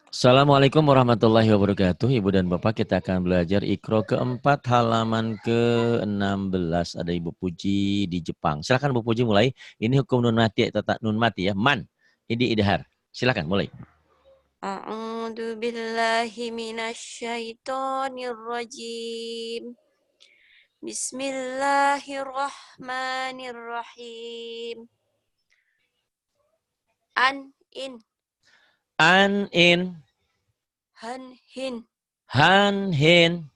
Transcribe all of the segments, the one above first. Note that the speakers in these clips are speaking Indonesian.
Assalamualaikum warahmatullahi wabarakatuh. Ibu dan Bapak, kita akan belajar Iqra keempat halaman ke-16. Ada Ibu Puji di Jepang. Silakan Bu Puji mulai. Ini hukum nun mati, nun mati ya. Man. Ini idhar. Silakan mulai. A'udzu billahi minasyaitonir rajim. Bismillahirrahmanirrahim. An in An in. han hin Han hin.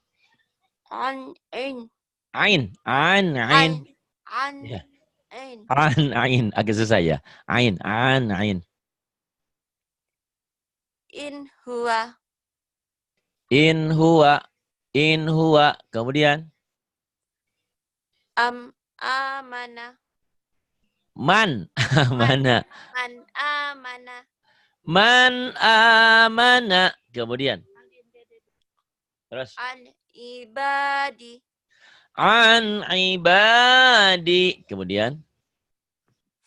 an in Ain. An an ain. an Ya. in An ain. Agak susah ya. Ain. An ain. in huwa In huwa. In huwa. Kemudian. amana Man. man Mana. man amana Man amana. Kemudian. Terus. an ibadi An ibadi. Kemudian.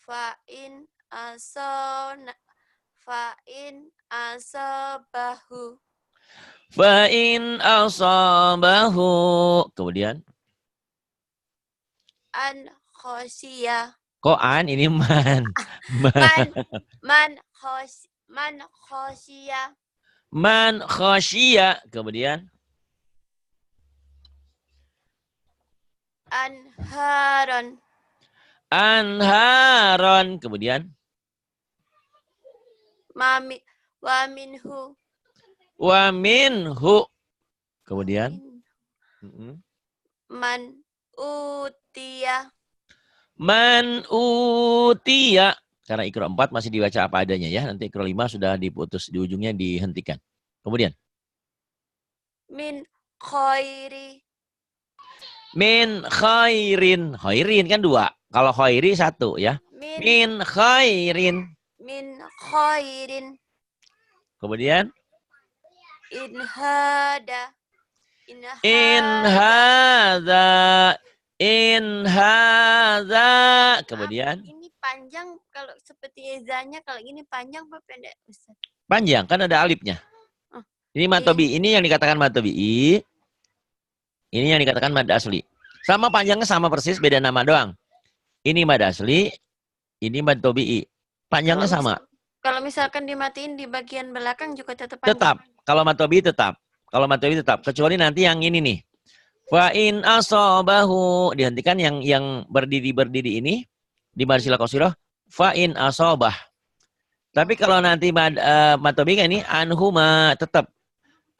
fa in asona fa in asabahu Fa in asabahu. Kemudian. an khosiyah Kok an ini man. man man khosiyah Man khasyiya. Kemudian. anharon Anharon. Kemudian. mami wa minhu Wa minhu. Kemudian. man utiya Man utiya. Karena Iqra 4 masih dibaca apa adanya ya. Nanti Iqra 5 sudah diputus di ujungnya, dihentikan. Kemudian. min khairi Min khairin. Khairin kan 2. Kalau khairi 1 ya. Min khairin. min khairin Kemudian. in hada In hadza. In hadza. Kemudian. ini panjang kalau seperti ezanya, kalau ini panjang apa pendek Ustaz? Panjang kan ada alifnya. Ini matobi. Ini yang dikatakan matobi. Ini yang dikatakan mad asli. Sama panjangnya sama persis, beda nama doang. Ini mad asli, ini mad tobi'i. Panjangnya sama. Kalau misalkan dimatiin di bagian belakang juga tetap panjang. Tetap. Kalau mad tobi'i tetap. Kalau mad tobi'i tetap. Kecuali nanti yang ini nih. Fa in asobahu. Dihentikan yang berdiri ini. Di marsilah qasirah. Fa in asobah. Tapi kalau nanti mad tobi'i ini anhuma tetap.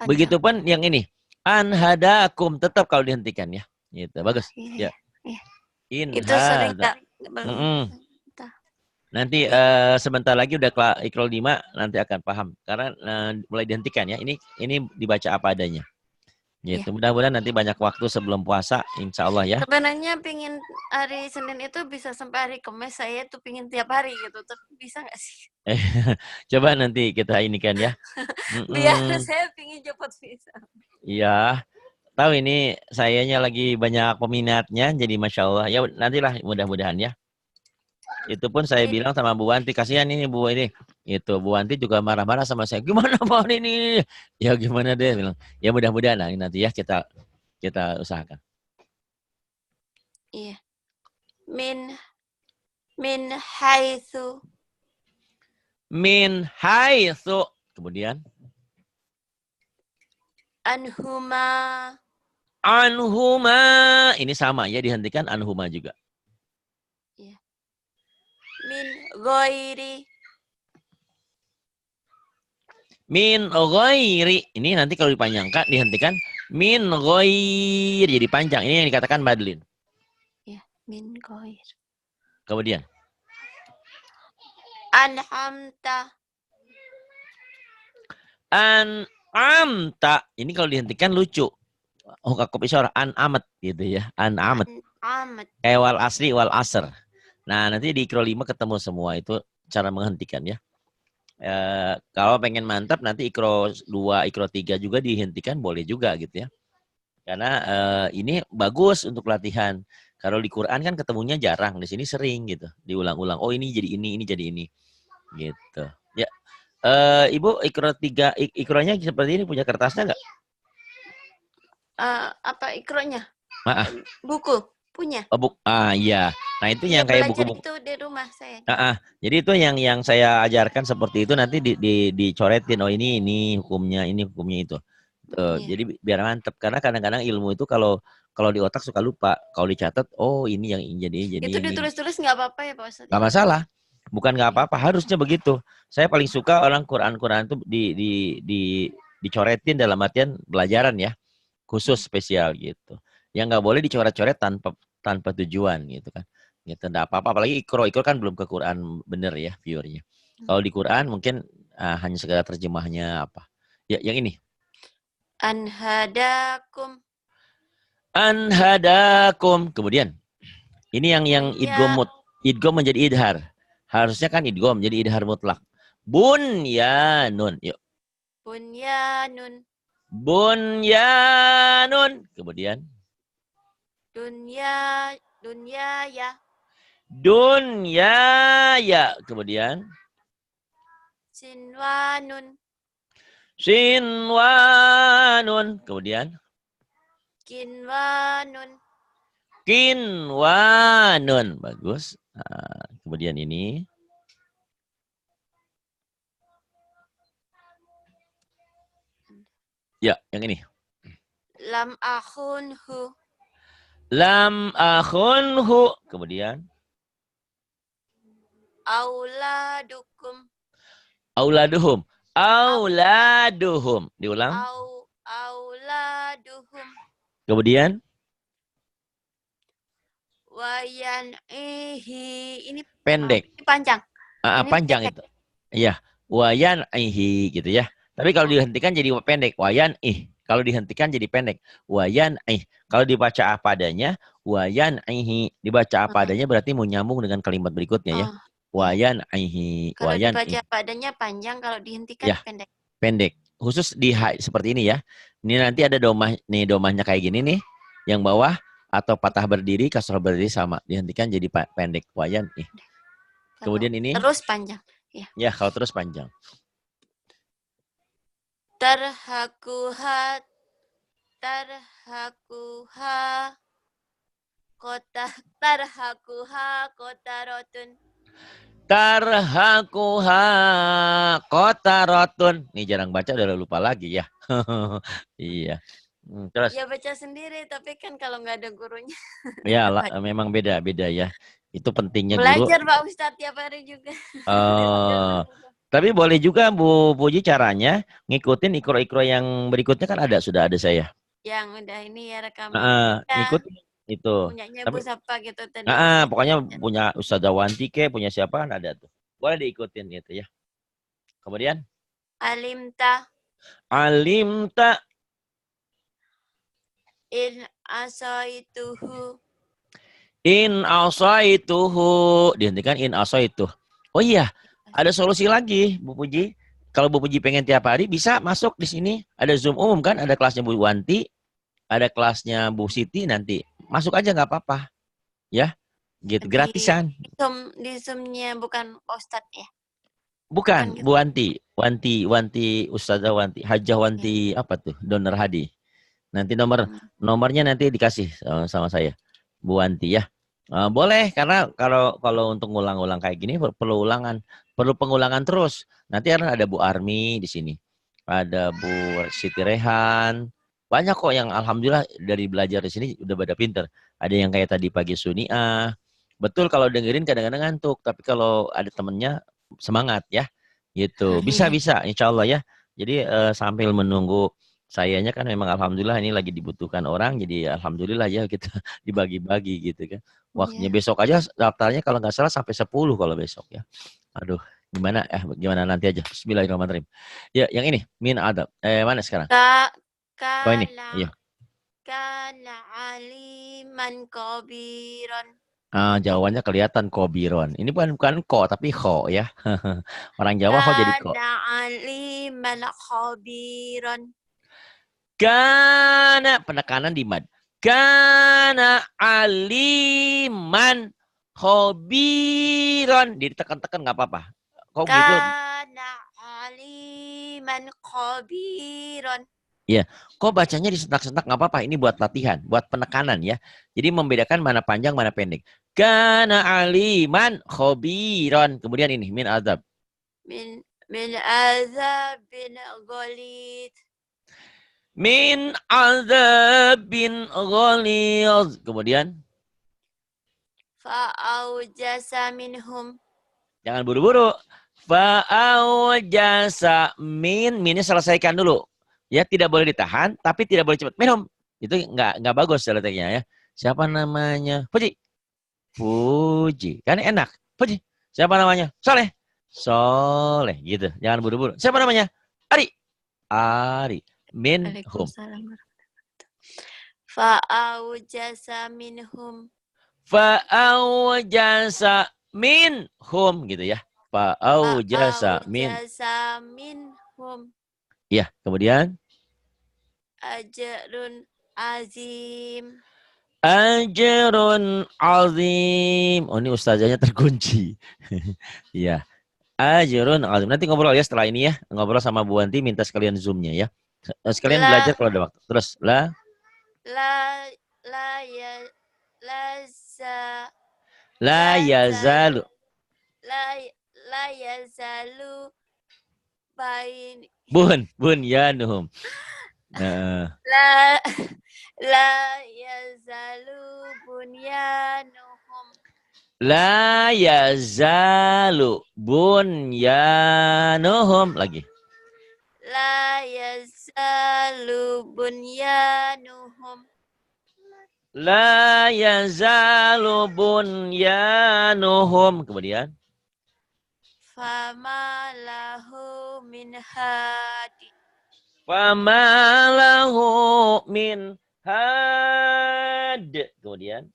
Begitupun yang ini. Anhadakum tetap kalau dihentikan ya. Gitu. Bagus. Ya. In Itu sering tak. Nanti sebentar lagi udah Iqra 5 nanti akan paham karena mulai dihentikan ya. Ini dibaca apa adanya. Gitu. Mudah-mudahan nanti banyak waktu sebelum puasa, insya Allah ya. Sebenarnya pingin hari Senin itu bisa sampai hari Kamis, saya tuh pingin tiap hari gitu, tapi bisa nggak sih? Coba nanti kita inikan ya. Biar saya pingin cepat bisa. Iya. Tahu ini sayanya lagi banyak peminatnya, jadi masya Allah. Ya nantilah mudah-mudahan ya. Itu pun saya bilang sama Bu Wanti, kasihan ini Bu ini. Itu Bu Wanti juga marah-marah sama saya. Gimana Pak ini? Ya gimana deh bilang. Ya mudah-mudahan nanti ya kita usahakan. Iya. Min haitsu. Min haitsu. Kemudian Anhuma. Anhuma. Ini sama ya, dihentikan anhuma juga. Iya. Min ghairi. Min ghairi. Ini nanti kalau dipanjangkan, dihentikan. Min ghairi. Jadi panjang. Ini yang dikatakan madlin. Ya, min ghair. Kemudian. Anhamta. An'amta. Ini kalau dihentikan lucu. Oh, aku isyarah an'amat gitu ya. An'amat. Kayak wal asri wal asr. Nah, nanti di Iqra 5 ketemu semua itu cara menghentikan ya. Kalau pengen mantap nanti Iqra 2, Iqra 3 juga dihentikan boleh juga gitu ya. Karena ini bagus untuk latihan. Kalau di Quran kan ketemunya jarang, di sini sering gitu, diulang-ulang. Oh ini jadi ini jadi ini, gitu. Ya, Ibu ikronya seperti ini, punya kertasnya nggak? Apa ikronya? Maaf. Buku punya. Iya. Nah itu Iya, yang kayak belajar buku-buku. itu di rumah saya. Jadi itu yang saya ajarkan seperti itu, nanti dicoretin. Oh ini hukumnya itu. Iya. Jadi biar mantep, karena kadang-kadang ilmu itu kalau di otak suka lupa. Kalau dicatat, oh ini yang jadi Itu ini. ditulis-tulis nggak apa-apa ya Pak Ustadz? Nggak masalah. Bukan nggak apa-apa, harusnya begitu. Saya paling suka orang Quran itu dicoretin dalam artian pelajaran ya, khusus spesial gitu. Yang nggak boleh dicoret-coret tanpa tujuan gitu kan. Gitu, nggak apa-apa. Apalagi ikro kan belum ke Quran bener ya viewernya. Kalau di Quran mungkin hanya sekedar terjemahnya apa. Ya, yang ini. Anhadakum. Anhadakum. Kemudian ini yang Bunya. idgham menjadi idhar. Harusnya kan idgham jadi idhar mutlak. Bunyanun. Yuk. Bunyanun. Bunyanun. Kemudian Dunya ya. dunya ya. Kemudian Sinwanun. sinwanun. Kemudian Kinwanun. kinwanun. Bagus. Kemudian ini. Ya, yang ini. Lam akhunhu. Lam akhunhu. Kemudian Auladukum. auladuhum. Auladuhum. Diulang. Auladuhum. Kemudian Wayan'ihi. Ini pendek. ini panjang. Ini Panjang pendek. itu. Iya. Wayan ihi gitu ya. Tapi kalau dihentikan jadi pendek. Wayan ih. Kalau dihentikan jadi pendek. Wayan ih. Kalau dibaca apa adanya. Wayan ihi. Dibaca apa adanya berarti mau nyambung dengan kalimat berikutnya ya. Wayan ihi. Kalau Wayan dibaca ih. padanya panjang, kalau dihentikan Ya, pendek. pendek. Khusus di seperti ini ya. Ini nanti ada domah. Nih domahnya kayak gini nih. Yang bawah atau patah berdiri, kasroh berdiri sama. Dihentikan jadi pendek. Wayan ih. Kemudian ini. Terus panjang. Ya, kalau terus panjang. Tarhakuha kotarotun. Tarhakuha kotarotun. Nih jarang baca udah lupa lagi ya. Iya. Terus. Ya baca sendiri, tapi kan kalau nggak ada gurunya. Ya memang beda ya. Itu pentingnya guru. Belajar Pak Ustadz tiap hari juga. Tapi boleh juga Bu Puji caranya ngikutin ikro-ikro yang berikutnya kan sudah ada saya. Yang udah ini ya rekaman. Ngikutin itu. Punyanya Bu Sapa gitu tadi. Pokoknya punya Ustazah Wanti punya siapa kan ada tuh. Boleh diikutin gitu ya. Kemudian Alimta in asaituhu. In asaituhu. Dihentikan in asaituh. Oh iya, ada solusi lagi Bu Puji. Kalau Bu Puji pengen tiap hari bisa masuk di sini. Ada Zoom umum kan, ada kelasnya Bu Wanti, ada kelasnya Bu Siti nanti. Masuk aja nggak apa-apa. Ya. Gitu, gratisan. Di Zoom-nya bukan Ustadz ya? Bukan, Bu Wanti. Wanti Ustazah Wanti, Hajah Wanti apa tuh? Donor Hadi. Nanti nomornya nanti dikasih sama saya. Bu Wanti ya. Boleh, karena kalau untuk ngulang-ulang kayak gini perlu pengulangan terus. Nanti ada Bu Armi di sini. Ada Bu Siti Rehan. Banyak kok yang alhamdulillah dari belajar di sini udah pada pinter. Ada yang kayak tadi pagi Suniah. Betul kalau dengerin kadang-kadang ngantuk, tapi kalau ada temennya semangat ya. Gitu. Bisa insya Allah ya. Jadi sambil menunggu sayanya kan memang alhamdulillah ini lagi dibutuhkan orang, jadi alhamdulillah ya kita dibagi-bagi gitu kan. Waktunya besok aja daftarnya kalau nggak salah sampai 10 kalau besok ya. Aduh, gimana nanti aja. Bismillahirrahmanirrahim. Ya, yang ini min adab. Mana sekarang? Oh ini. Iya. Kana aliman kabiran. Jawabannya kelihatan kobiron. Ini bukan ko tapi kho ya. Orang Jawa kho jadi ko. Kana aliman kabiran. Kana penekanan di mad. Kana aliman khobiron. Ditekan-tekan nggak apa-apa. Kok gitu? Kana aliman khabiran. Ya, kok bacanya disentak-sentak nggak apa-apa. Ini buat latihan, buat penekanan ya. Jadi membedakan mana panjang, mana pendek. Kana aliman khobiron. Kemudian ini min azab. Min azabin ghalid. Min azabin ghalidh. Kemudian Fa'aujasa minhum. jangan buru-buru. Fa'aujasa minnya selesaikan dulu. Ya, tidak boleh ditahan, tapi tidak boleh cepat. Minhum. Itu nggak bagus strategi-nya ya. Siapa namanya? Puji. Puji. Kan enak. Puji. Siapa namanya? Soleh. Soleh. Gitu. Jangan buru-buru. Siapa namanya? Ari. Ari. Minhum. Waalaikumsalam. Fa'aujasa minhum. Fa'aujasa minhum. Gitu ya. Fa'aujasa minhum. Ya, kemudian Ajrun azim. ajrun azim. Oh, ini ustazahnya terkunci. Ya. Ajrun azim. Nanti ngobrol ya setelah ini ya. Ngobrol sama Bu Wanti, minta sekalian Zoom-nya ya. Sekalian belajar kalau ada waktu. Terus la yazalu. La yazalu bain. Bunyanuhum. Nah. La yazalu bunyanuhum. La yazalu bunyanuhum. Lagi. La yazalu bunyanuhum. La yazalu bunyanuhum. Kemudian. Fama lahu min hadi. Fama lahu min had. Kemudian.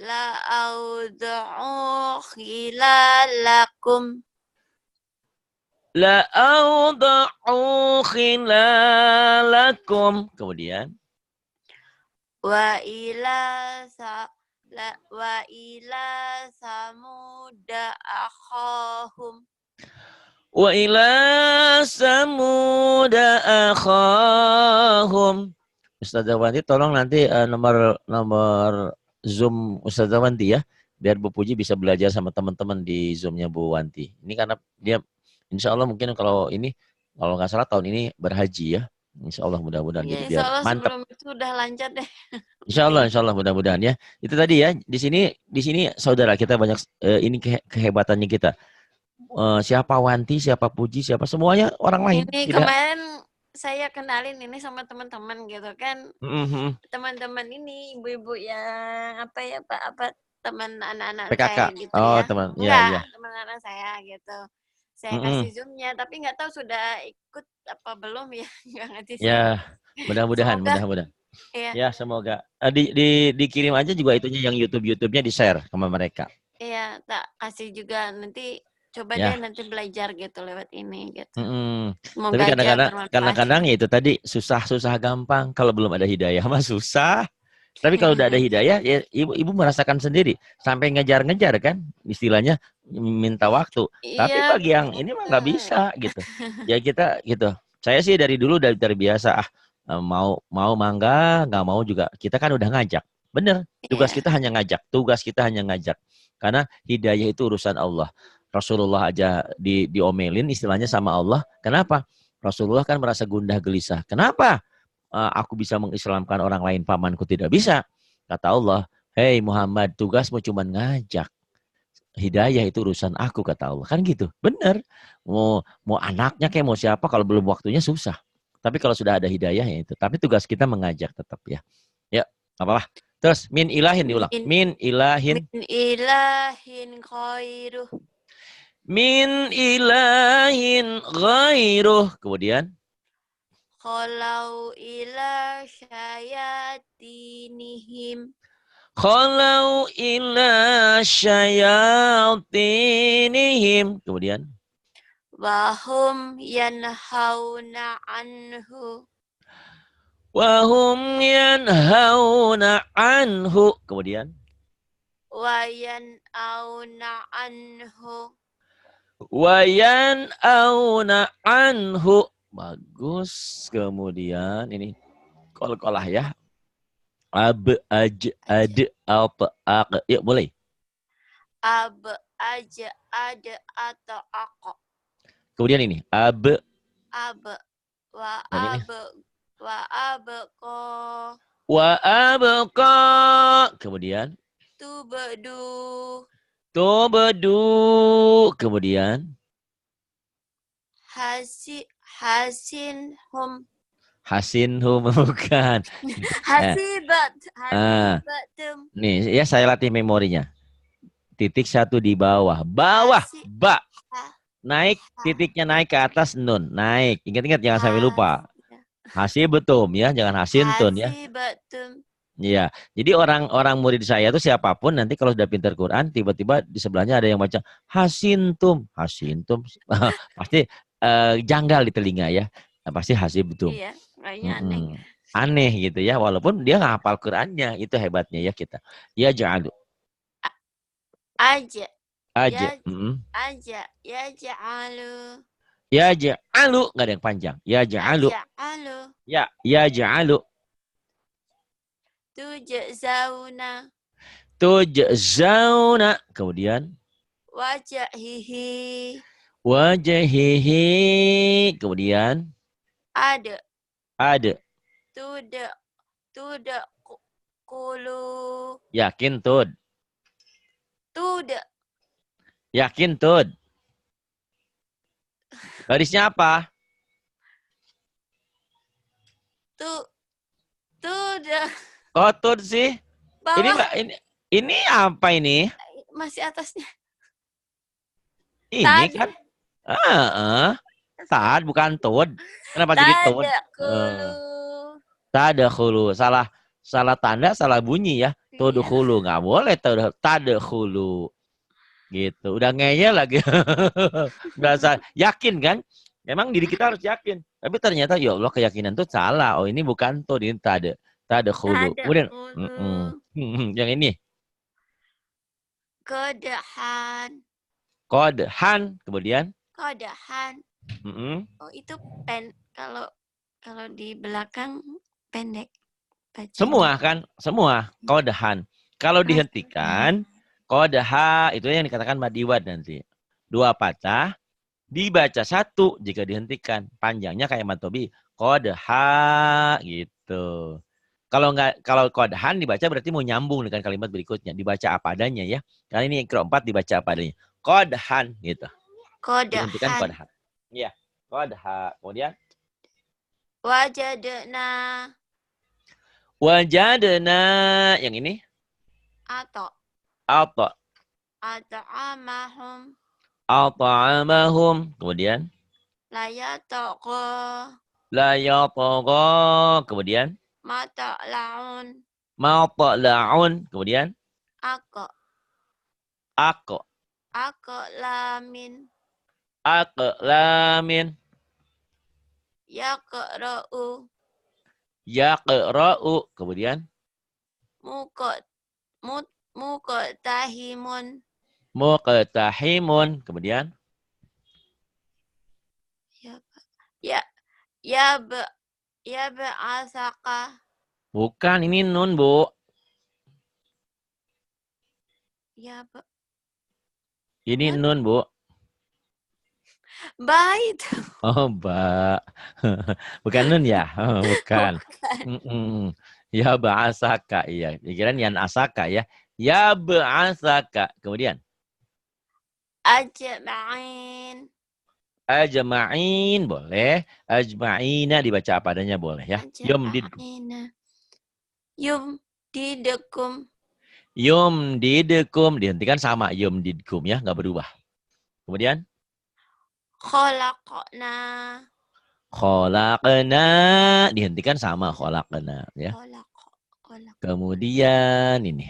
La audu'u khilalakum. La awda'u khilalakum. Kemudian. Wa ila samuda akhahum. Wa ila samuda akhahum. Ustazah Wanti tolong nanti nomor Zoom Ustazah Wanti ya. Biar Bu Puji bisa belajar sama teman-teman di Zoom-nya Bu Wanti. Ini karena dia insya Allah mungkin kalau nggak salah tahun ini berhaji ya. Insya Allah mudah-mudahan Ya, jadi insya biar Allah mantap. sebelum itu udah lancar deh. Insya Allah mudah-mudahan ya. Itu tadi ya. Di sini saudara kita banyak ini kehebatannya kita. Siapa Wanti, siapa Puji, siapa semuanya orang lain. Ini Tidak. kemarin saya kenalin ini sama teman-teman gitu kan. Teman-teman ini ibu-ibu yang teman anak-anak PKK. saya gitu Oh, ya. teman. Enggak, Ya. teman anak saya gitu. Saya kasih Zoom-nya, tapi nggak tahu sudah ikut apa belum ya. Nggak ngerti sih. Ya, mudah-mudahan. Iya. Ya, semoga. Dikirim aja juga itunya yang YouTube-nya di-share sama mereka. Iya, tak kasih juga nanti coba Ya. deh nanti belajar gitu lewat ini gitu. Tapi kadang-kadang ya itu tadi susah gampang. Kalau belum ada hidayah mah susah. Tapi kalau udah ada hidayah, ya ibu merasakan sendiri. Sampai ngejar-ngejar kan, istilahnya minta waktu. Iya. Tapi bagi yang ini mah nggak bisa gitu. Ya kita gitu. Saya sih dari dulu dari terbiasa mau mangga, nggak mau juga. Kita kan udah ngajak. Bener. Tugas kita hanya ngajak. Karena hidayah itu urusan Allah. Rasulullah aja diomelin istilahnya sama Allah. Kenapa? Rasulullah kan merasa gundah gelisah. Kenapa? Aku bisa mengislamkan orang lain, pamanku tidak bisa. Kata Allah, hei Muhammad, tugasmu cuma ngajak. Hidayah itu urusan aku, kata Allah. Kan gitu, benar. Mau anaknya kayak mau siapa, kalau belum waktunya susah. Tapi kalau sudah ada hidayah ya itu. Tapi tugas kita mengajak tetap ya. Ya, apa-apa. Terus, min ilahin diulang. Min ilahin. Min ilahin khairuh. Min ilahin ghairuh. Kemudian. Khalau ila syayatinihim. Khalau ila syayatinihim. Kemudian. Wahum yanhauna anhu. Wahum yanhauna anhu. Kemudian. Wa yan'auna anhu. Wayan auna anhu. Bagus. Kemudian ini kol-kolah ya. Ab, aj, ad, ap, ak. Yuk boleh. Ab, aja, ada, atau ako. Kemudian ini. Ab. Ab, wa Dan ini. ab, ko. Wa abqa. Kemudian. Tubadu. Tubadu. Kemudian. Hasin hum. Hasinhum. Bukan. Hasibat. Hasibatum. Nih ya saya latih memorinya. Titik satu di bawah. Bawah. Ba. Naik. Titiknya naik ke atas nun. Naik. Ingat-ingat jangan sampai lupa. Hasibatum ya. Jangan hasintun ya. Hasibatum. Iya, jadi orang murid saya itu siapapun nanti kalau sudah pintar Quran, tiba-tiba di sebelahnya ada yang baca hasintum, pasti janggal di telinga ya, pasti hasibtum. Iya, kayaknya aneh. Aneh gitu ya, walaupun dia nggak hafal Qurannya, itu hebatnya ya kita. Ya ja'alu. Aja. Aja. Aja. Ya ja'alu. Ya ja'alu, nggak ada yang panjang. Ya ja'alu. Ya ja'alu. Tujzauna. Tujzauna. Kemudian. Wajahihi. Wajahihi. Kemudian. Ada. Tuda kulu. Yakin tud. Tuda. Yakin tud. Barisnya apa? Tuda. Kok tud sih? Bawah. Ini apa ini? Masih atasnya. Ini kan? Tad bukan tud. Kenapa jadi tud? Tadkhulu. Salah tanda, salah bunyi ya. Tudkhulu nggak boleh tadkhulu. Gitu. Udah ngeyel lagi. Berasa yakin kan? Memang diri kita harus yakin. Tapi ternyata ya Allah keyakinan itu salah. Oh ini bukan tud, ini tadkhulu. Kemudian yang ini. Qadhan. Kemudian. Qadhan. Oh itu kalau di belakang pendek. Bacanya. Semua kan? Semua. Qadhan. Kalau dihentikan, qadha itu yang dikatakan madiwad nanti. Dua patah, dibaca satu jika dihentikan. Panjangnya kayak matobi. Qadha gitu. Kalau qadhan dibaca berarti mau nyambung dengan kalimat berikutnya. Dibaca apa adanya ya. Kali ini Iqra 4 dibaca apa adanya. Qadhan gitu. Dihentikan qadhan. Iya. Qadha. Kemudian. Wajadna. Yang ini. Atau. At'amahum. Kemudian. La yatagha. Kemudian. Mata'la'un. Kemudian. Aqlamin. Yaqra'u. Kemudian. Muqtahimun. Kemudian. Yab'asaka. Bukan, ini nun, Bu. Ini nun, Bu. Ba itu. Oh, ba. Bukan nun ya? Oh, bukan. Ya ba'asaka. Iya. Pikiran yan asaka ya. Ya ba'asaka. Kemudian. Ajma'in. Boleh. Ajma'ina dibaca apa adanya boleh ya. Yumdidkum. Dihentikan sama. Yumdidkum ya. Nggak berubah. Kemudian. Khalaqna. Dihentikan sama khalaqna ya. Kemudian ini.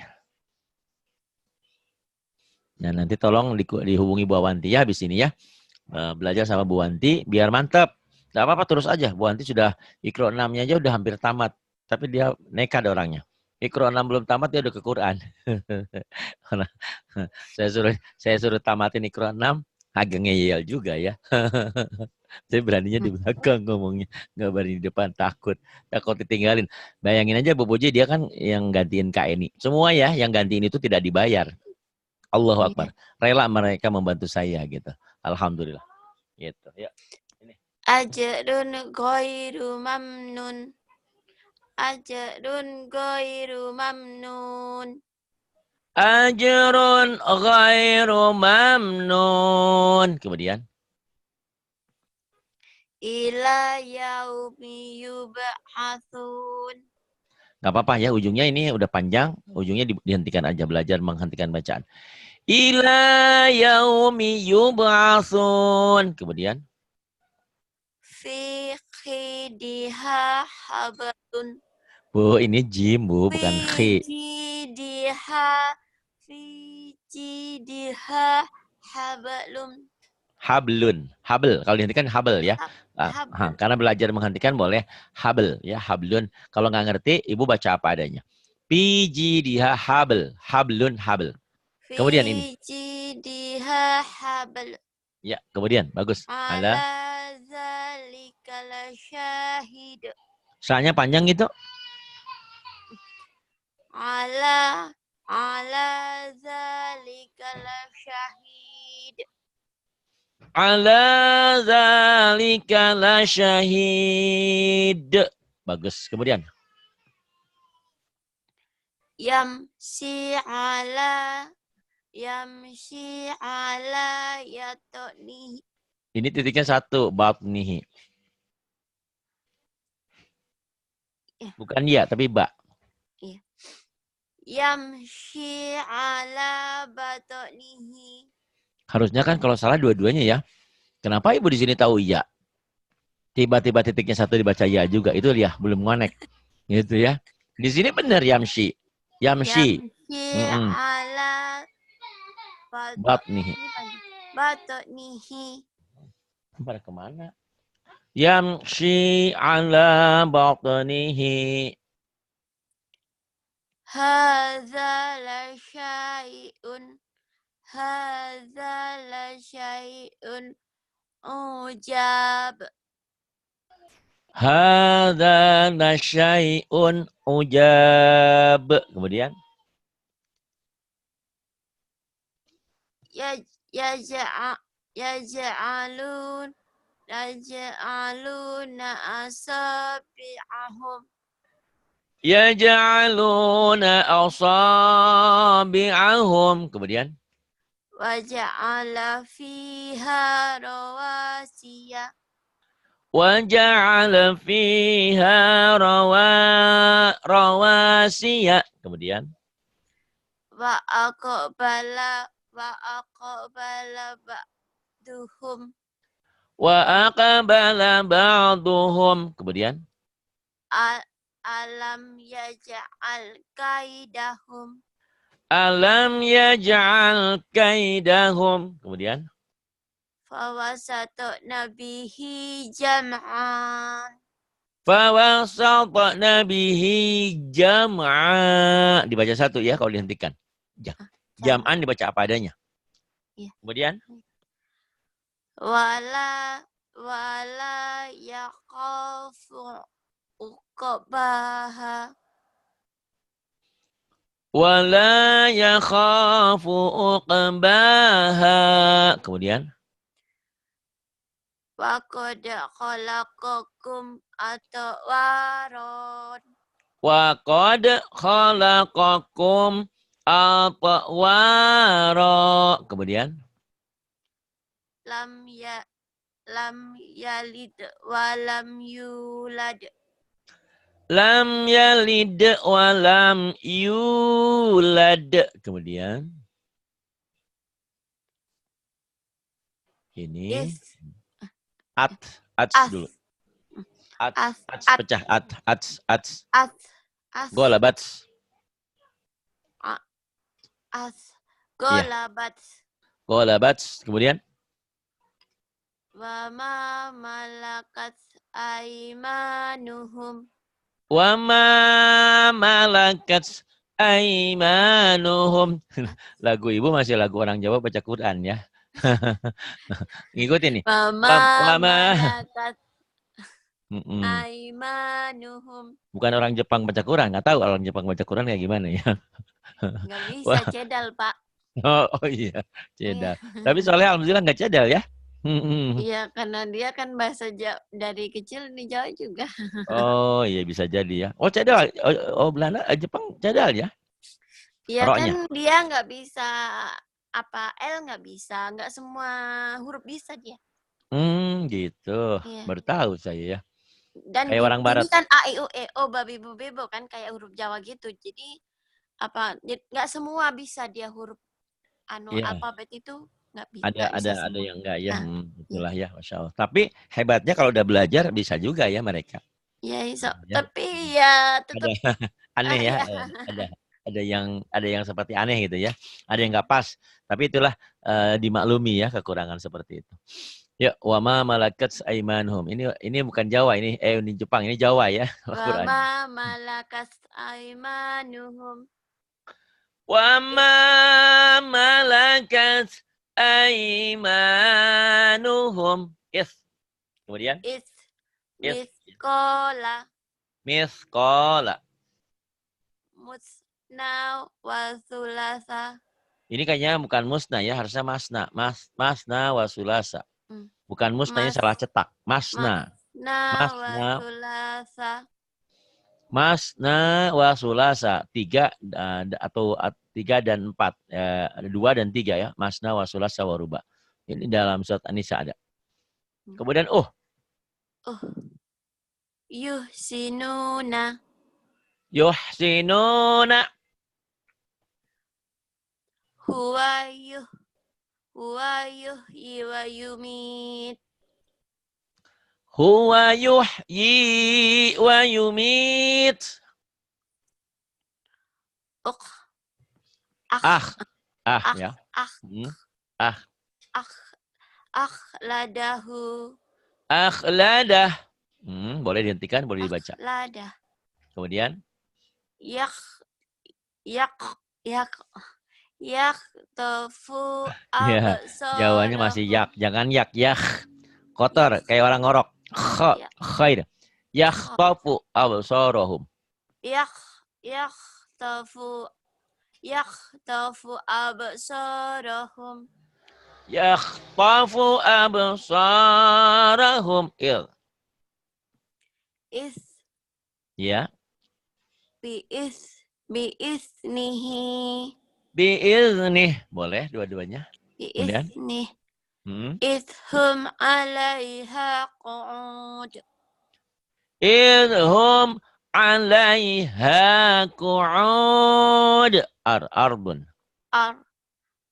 Nah, nanti tolong dihubungi Bu Wanti ya habis ini ya. Belajar sama Bu Wanti biar mantap. Enggak apa-apa terus aja. Bu Wanti sudah Iqra 6-nya aja udah hampir tamat. Tapi dia nekat orangnya. Iqra 6 belum tamat dia udah ke Quran. saya suruh tamatin Iqra 6. Agak ngeyel juga ya. Saya beraninya di belakang ngomongnya. Nggak berani di depan, takut ditinggalin. Bayangin aja Bu Puji, dia kan yang gantiin Kak Eni. Semua ya yang gantiin itu tidak dibayar. Allahu Akbar. Rela mereka membantu saya gitu. Alhamdulillah. Gitu. Ya. Ini. Ajrun ghairu mamnun. Ajrun ghairu mamnun. Ajrun ghairu mamnun. Kemudian. Ila yaumi yub'atsun. Gak apa-apa ya, ujungnya ini udah panjang. Ujungnya dihentikan aja, belajar menghentikan bacaan. Ila yaumi yub'atsun. Kemudian. Fi khidiha hablun. Bu, ini jim, Bu, bukan khi. Fi jidiha hablum. Hablun, habel. Kalau dihentikan habel ya. Karena belajar menghentikan boleh habel ya, hablun. Kalau nggak ngerti, ibu baca apa adanya. Piji diha habel, hablun habel. Kemudian ini. Jidiha habl. Ya, kemudian bagus. Ala zalika la syahid. Soalnya panjang gitu. Ala zalika la syahid. Ala zalika la syahid. Bagus. Kemudian. Yamsi ala yatnihi. Ini titiknya satu, batnihi. Bukan ya, tapi ba. Iya. Yamsi ala batnihi. Harusnya kan kalau salah dua-duanya ya. Kenapa ibu di sini tahu iya? Tiba-tiba titiknya satu dibaca ya juga. Itu ya, belum ngonek. Gitu ya. Di sini benar yamsi. Yamsi. Ala batnihi. Batnihi. Pada kemana? Yamsi ala batnihi. Hadza la syai'un. Hadza la syai'un ujab. Hadza la syai'un ujab. Kemudian yaj'aluna asabi'ahum. yaj'aluna asabi'ahum. Kemudian Waja'ala fiha rawasiya. Waja'ala fiha rawasiya. Kemudian Wa aqbala ba'duhum. Wa aqbala ba'duhum. Kemudian Alam yaj'al kaidahum. Alam yaj'al kaidahum. Kemudian Fawasatna bihi jam'an. Fawasatna bihi jam'a. Dibaca satu ya kalau dihentikan. Jam'an dibaca apa adanya. Ya. Kemudian Wala yaqafu uqbaha. Wala yakhafu uqbaha. Kemudian Wa qad khalaqakum atwaron. Wa qad khalaqakum atwara. Kemudian Lam yalid wa lam yulad. Lam yalid wa lam yulad. Kemudian ini at dulu. At pecah at. Golabat. Golabat. Golabat. Kemudian Wa ma malakat aimanuhum. Wa ma malakat aimanuhum. Lagu ibu masih lagu orang Jawa baca Quran ya. Ngikutin nih. Wama Wama. malakat aimanuhum. Bukan orang Jepang baca Quran. Nggak tahu orang Jepang baca Quran kayak gimana ya. Nggak bisa Wah. cedal, Pak. Oh iya, Iya. cedal. Tapi soalnya alhamdulillah nggak cedal ya. Iya, karena dia kan bahasa dari kecil di Jawa juga. Oh iya bisa jadi ya. Oh cedal. Oh Belanda, Jepang cedal ya. Iya kan Roknya. dia nggak bisa apa L nggak bisa, nggak semua huruf bisa dia. Gitu. Iya. Baru tahu saya ya. Dan Kayak orang ini barat. kan A I U E O babi bu bebo kan kayak huruf Jawa gitu. Jadi apa nggak semua bisa dia huruf Iya. alfabet itu Ada nggak bisa ada ada semua. yang enggak ya. Nah, iya. Itulah ya, Masya Allah. Tapi hebatnya kalau udah belajar bisa juga ya mereka. Ya, Ya. tapi ya Ada tetap aneh ya. ya. Ada yang seperti aneh gitu ya. Ada yang nggak pas. Tapi itulah dimaklumi ya kekurangan seperti itu. Ya, wa ma malakat aimanuhum. Ini bukan Jawa ini Jepang, ini Jawa ya Al-Qur'an. Wama malakas aimanuhum. Wa ma malakat aimanuhum. Kemudian Is is miskola misqala. musna wasulasa. Ini kayaknya bukan musna ya, harusnya masna. Masna wa sulasa. Bukan musna, ini Mas salah cetak. Masna. masna Masna. wasulasa. Masna wa sulasa. 3 atau 3 dan 4. 2 dan 3 ya. Masna wa sulasa wa ruba. Ini dalam surat An-Nisa ada. Kemudian Yuhsinuna. Yuhsinuna. Huwa yuhyi wa yumit. Huwa yuhyi wa yumit. Ya. Akhladahu. Akhladah. Boleh dihentikan, boleh dibaca. Akhladah. Kemudian tofu ya, Jawanya masih yak, jangan yak kotor kayak orang ngorok. Khair. Yakhtafu absarahum. Yakhtafu absarahum. Yakhtafu absarahum. Ya. Biiznihi. Boleh dua-duanya. Kemudian Idhum alaiha qu'ud. Idhum alaiha qu'ud. Ardun.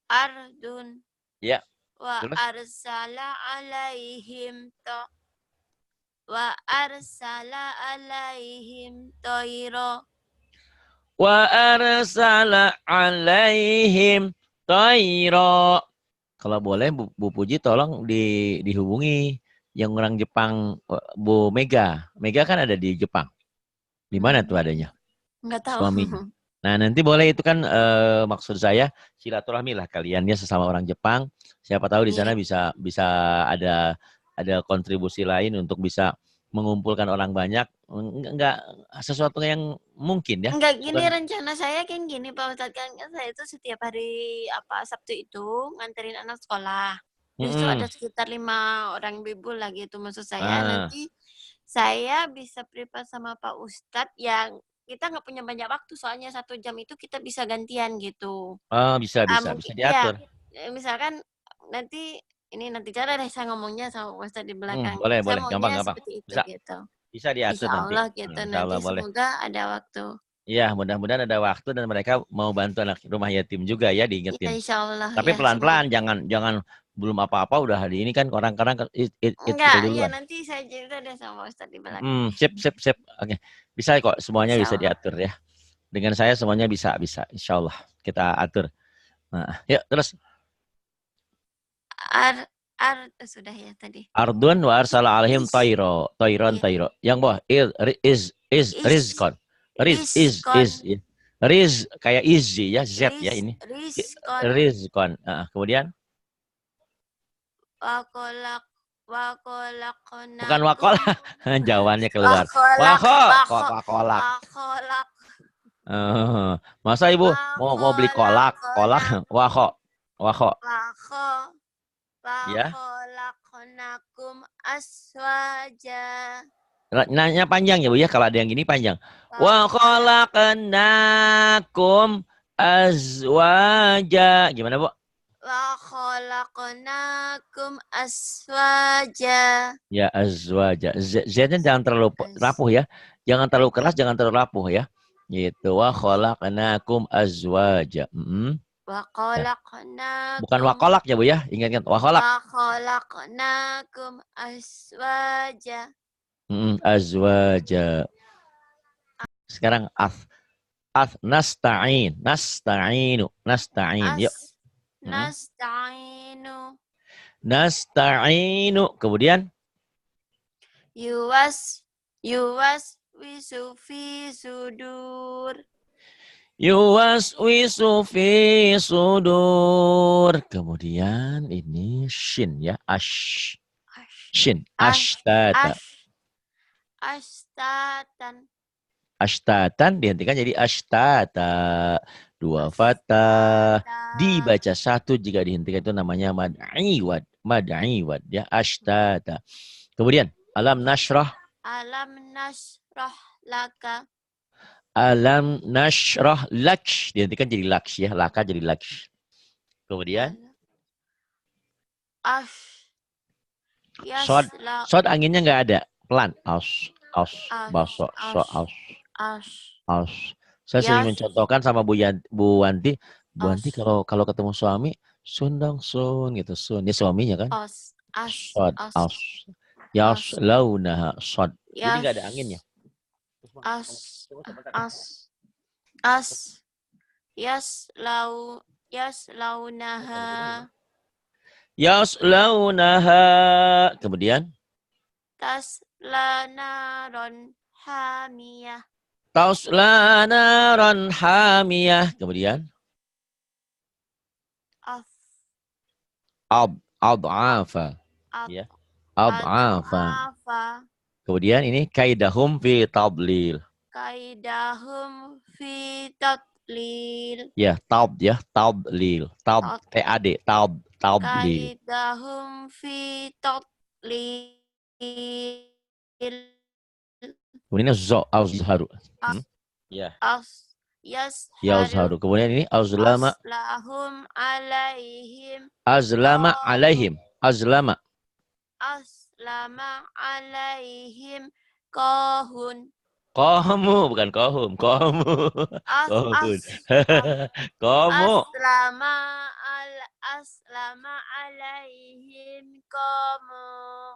Ardun. Ya. Wa arsala alaihim toiro. Wa arsala alaihim toiro. Kalau boleh Bu Puji tolong dihubungi yang orang Jepang, Bu Mega. Mega kan ada di Jepang. Di mana tuh adanya? Enggak tahu. Suaminya. Nah nanti boleh itu kan maksud saya silaturahmi lah kalian ya sesama orang Jepang. Siapa tahu di sana bisa ada kontribusi lain untuk bisa mengumpulkan orang banyak. Enggak sesuatu yang mungkin ya. Enggak gini rencana saya kayak gini Pak Ustadz, kan saya itu setiap hari Sabtu itu nganterin anak sekolah. Justru ada sekitar 5 orang ibu lah gitu maksud saya. Nanti saya bisa prepare sama Pak Ustadz yang kita nggak punya banyak waktu soalnya 1 jam itu kita bisa gantian gitu. Bisa diatur. Ya, misalkan nanti cara deh saya ngomongnya sama Pak Ustadz di belakang. Boleh gampang. Seperti itu gitu. Bisa diatur Insya Allah nanti. gitu nanti semoga ada waktu. Iya, mudah-mudahan ada waktu dan mereka mau bantu anak rumah yatim juga ya diingetin. Ya, insya Allah. Tapi pelan-pelan, jangan belum apa-apa udah hari ini kan orang-orang enggak, ya nanti saya cerita deh sama Ustadz di belakang. Sip. Oke. Bisa kok semuanya bisa diatur ya. Dengan saya semuanya bisa. Insya Allah kita atur. Nah, yuk terus. Sudah ya tadi. Ardun wa arsala alaihim tayron. Yang bawah rizqan. Riz kayak easy ya, Z ya ini. Rizqan. Kemudian wakolaknakum. Bukan wakola. Jawabannya keluar. Wako. Kok wakolak. Wakolak. Masa ibu mau beli kolak? Kolak. Wako. Wako. Ya. Wakolaknakum aswaja. Nanya panjang ya Bu ya. Kalau ada yang gini panjang. Wa khalaqnakum azwaja. Gimana Bu? Wa khalaqnakum aswaja. Ya azwaja. Z-nya jangan terlalu rapuh ya. Jangan terlalu keras, jangan terlalu rapuh ya. Gitu. Wa khalaqnakum azwaja. Wa Ya. khalaqnakum. Bukan wakolak ya Bu ya. Ingat-ingat wakolak. Wa khalaqnakum aswaja. Azwaja. Sekarang nasta'in. Nasta'inu. Nasta'in. Yuk. Nasta'inu. Nasta'inu. Kemudian Yuwaswisu fi sudur. yuwaswisu fi sudur. Kemudian ini shin ya. Shin. Ashtata. Ashtatan. Ashtatan dihentikan jadi ashtata. Dua fatah. Dibaca satu jika dihentikan itu namanya mad'iwad. Mad'iwad ya. Ashtata. Kemudian alam nashrah. Alam nashrah laka. Alam nashrah lak. Dihentikan jadi laks ya. Laka jadi laks. Kemudian Sod anginnya nggak ada. Pelan. Baso. Saya sering mencontohkan sama Bu Wanti. Bu Wanti kalau ketemu suami, sun dong sun gitu. Sun. Dia suaminya kan. Sod. Yaslaunaha. Sod. Jadi nggak ada anginnya. Yaslaunaha. Yaslaunaha. Kemudian Tasla naron hamiyah. Tasla naron hamiyah. Kemudian ad'afa. Ya. Ad'afa. Kemudian ini kaidahum fi tadlil. Kaidahum fi tadlil. Ya, tadlil. TAD, tadlil. Kaidahum fi tadlil. Kemudian azharu. Ya. Yazharu. Kemudian ini azlama. Aslahum alaihim. Azlama alaihim. Azlama. Aslama alaihim kohun. Kohmu, bukan kohum. Kohmu. Kohun. Kohmu. Aslama alaihim komu.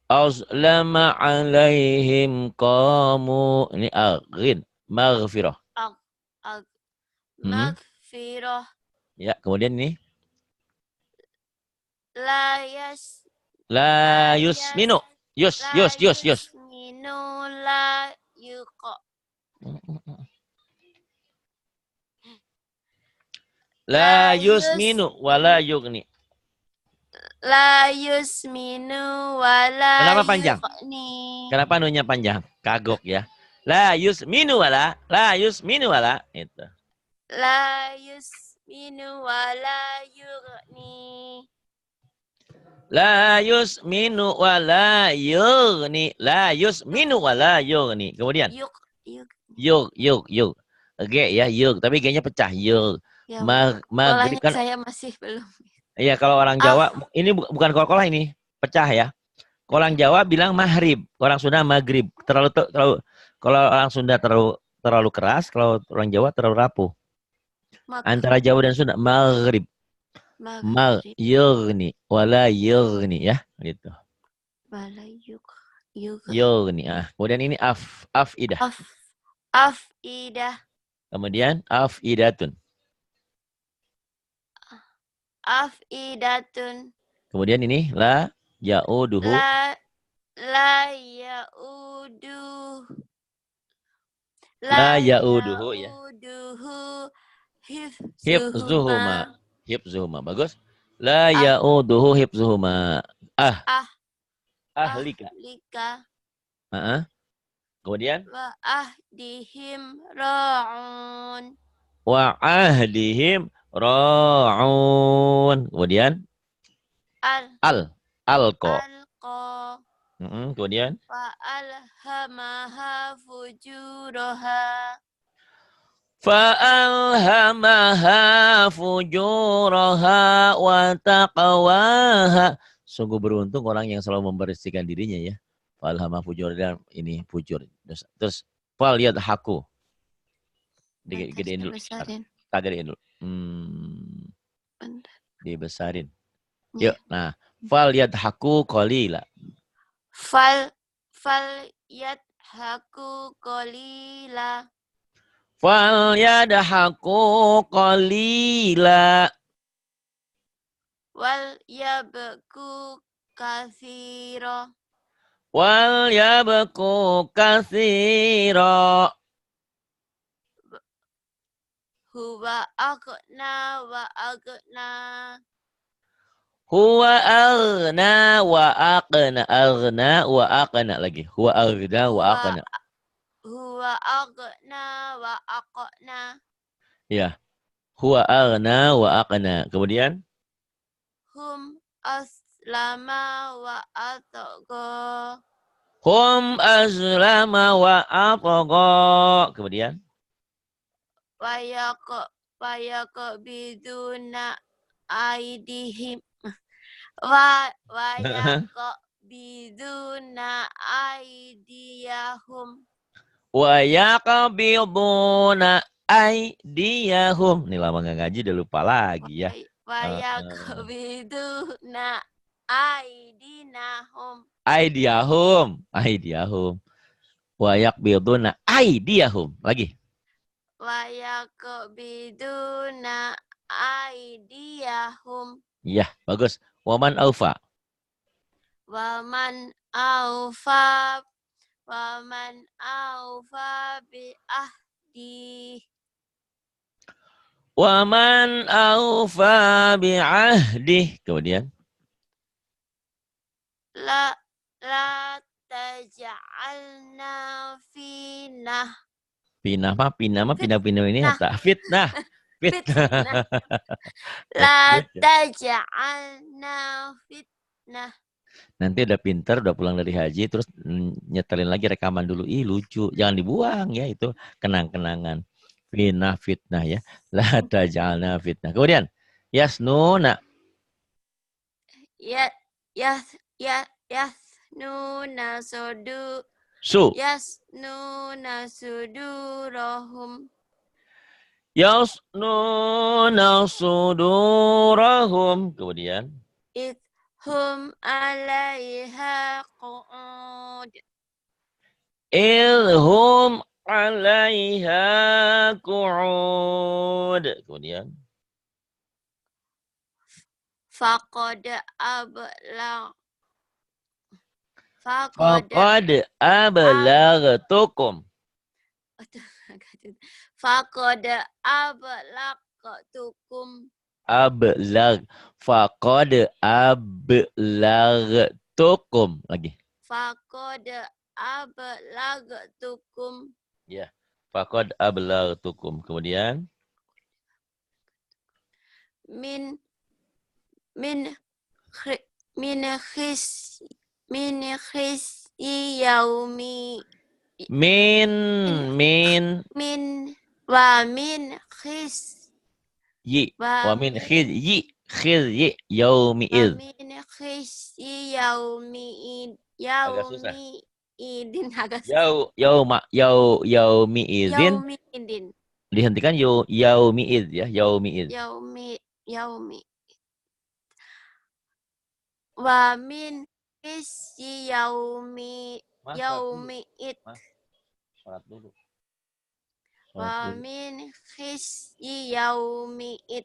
Azlama alaihim qamu. Ini aghin. Maghfirah. Maghfirah. Ya, kemudian ini. La yusminu. Yus. Yusminu la yuqa. La yusminu wala yugni. La yusminu wala Kenapa panjang? yughni. Kenapa nunya panjang? Kagok ya. La yusminu wala. Itu. La yusminu wala yughni. La yusminu wala yughni. La yusminu wala yughni. Kemudian. Yug. G ya, yug. Tapi G-nya pecah. Yug. Ya, maghrib kan. Saya masih belum. Iya, kalau orang Jawa, ini bukan kol-kolah ini. Pecah ya. Kalau orang Jawa bilang maghrib. Orang Sunda maghrib. Terlalu kalau orang Sunda terlalu keras, kalau orang Jawa terlalu rapuh. Antara Jawa dan Sunda maghrib. Yughni wala yughni ya, gitu. Wala yughni. Kemudian ini afidah. Afidah. Kemudian afidatun. Afidatun. Kemudian ini la yauduhu. La yauduhu. La yauduhu ya. Hifzuhuma. Hifzuhuma. Bagus. La Ah, ya'uduhu hifzuhuma. Ah, ah, ahlika. ahlika. Kemudian Wa ahdihim ra'un. wa ahdihim ra'un. Kemudian Al alqa. alqa. Kemudian Wa alhamaha fujuraha. fa'alhamaha fujuraha wa taqwaha. Sungguh beruntung orang yang selalu membersihkan dirinya ya. Fa'alhamaha fujuraha, dan ini fujur. Terus fal yadhaku. Bentar, Digedein saya dulu. besarin. Tak gedein dulu. Bentar. Dibesarin. Ya. Yuk, nah. Fal yadhaku qalila. Fal yadhaku qalila. Fal yadhaku qalila. Wal yabku kathira. Wal yabku katsira. Huwa aghna wa aghna. Huwa aghna wa aqna. Aghna wa aqna lagi. Huwa aghna wa Huwa aqna. huwa aghna wa aqna. Ya. Huwa aghna wa aqna. Kemudian Hum aslama wa atqa. hum azlama wa atqa. Kemudian Wayak biduna aidihim wayak biduna aidiyahum wa yaqbiduna aydiyahum. Nih lama nggak ngaji udah lupa lagi ya. wayak biduna aidinahum Aydiyahum. Aydiyahum. Wa yaqbiduna aydiyahum. Lagi. wayak biduna aidiyahum Iya, bagus. Waman aufa. waman aufa Waman aufa bi ahdi. Waman aufa bi'ahdi. Kemudian. La taj'alna finah. Pinah mah pindah-pindah ini Fitnah. tak fitnah. Fitnah. Fitnah. La taj'alna fitnah. Nanti udah pinter, udah pulang dari haji, terus nyetelin lagi rekaman dulu. Ih lucu, jangan dibuang ya itu kenang-kenangan. Fitnah ya. La taj'alna fitnah. Kemudian, yasnuna. Ya yasnuna sudu Su. yasnuna sudurahum Yasnuna sudurahum. Kemudian. hum alaiha qu'ud. Ilhum alaiha qu'ud. Kemudian. Faqad ablag. Faqad Faqad ab ablagtukum. Faqad ablagtukum. Ablag. Faqad ablagtukum. Lagi. Faqad ablagtukum. Ya. Faqad ablagtukum. Kemudian. Min min min khis min yaumi Min min khis yi. Wa min khiz yi. Khiz yi. Yaumi wa iz. min khis yaumi Agak susah. idin agak susah. Yaumi izin. Yaumi idin. Dihentikan yaumi iz ya. Yaumi iz. Yaumi wa min khis yaumi id. Sholat dulu. Wa min khis yaumi id.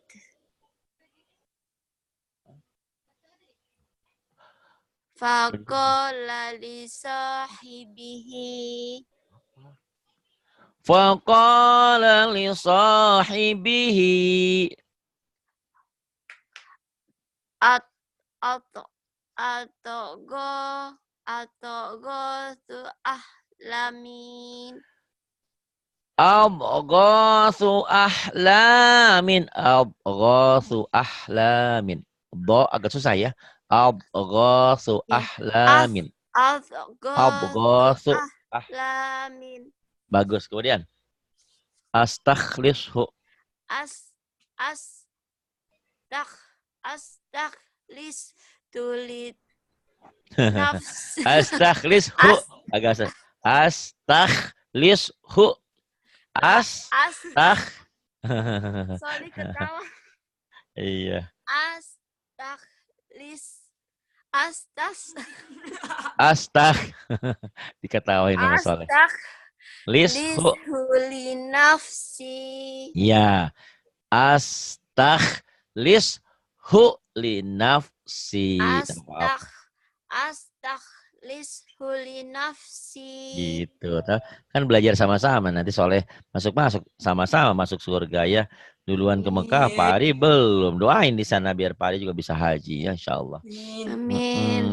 Faqala li sahibihi. Faqala li sahibihi. At atau go tu ahlamin. Abghasu ahlamin. Abghasu ahlamin. Do agak susah ya. Abghasu Ya. As ahlamin. go tu Abghasu. ahlamin. Bagus. Kemudian. Astakhlishu. As astakhlis tulit nafs. Astakhlishu. Agak susah. Astakhlishu. Astakh. Sorry ketawa. Iya. Astag. Diketawain sama Soleh. Lishu. Li nafsi. Ya. Astag. Lishu li nafsi. Lishu li nafsi. Gitu. Kan belajar sama-sama. Nanti Soleh masuk sama-sama masuk surga ya. Duluan ke Mekah, Pak Ari belum. Doain di sana biar Pak Ari juga bisa haji ya, insyaallah. Amin.